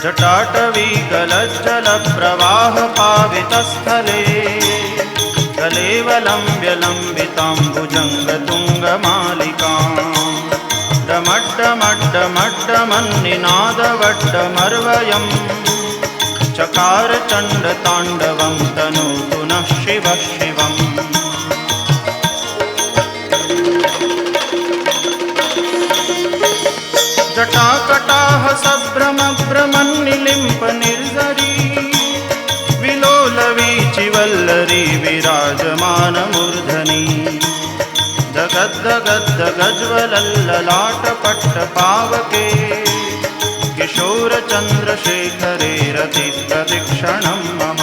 जटाटवी गलज्जलप्रवाहपावितस्थले कलेवलं व्यलम्बिताम्बुजङ्गतुङ्गमालिकाम् डमड्डमड्डमड्डमन्निनादवड्डमर्वयम् चकार चण्डताण्डवं तनोतु नः शिवः शिवम्। जटाकटाह सभ्रमभ्रमन्निलिम्प निर्झरी विलोलवीचिवल्लरी विराजमानमूर्धनि जगद्दगद्दगज्वलल्ललाटपट्टपावके किशोरचन्द्रशेखरे रतिप्रतिक्षणं मम।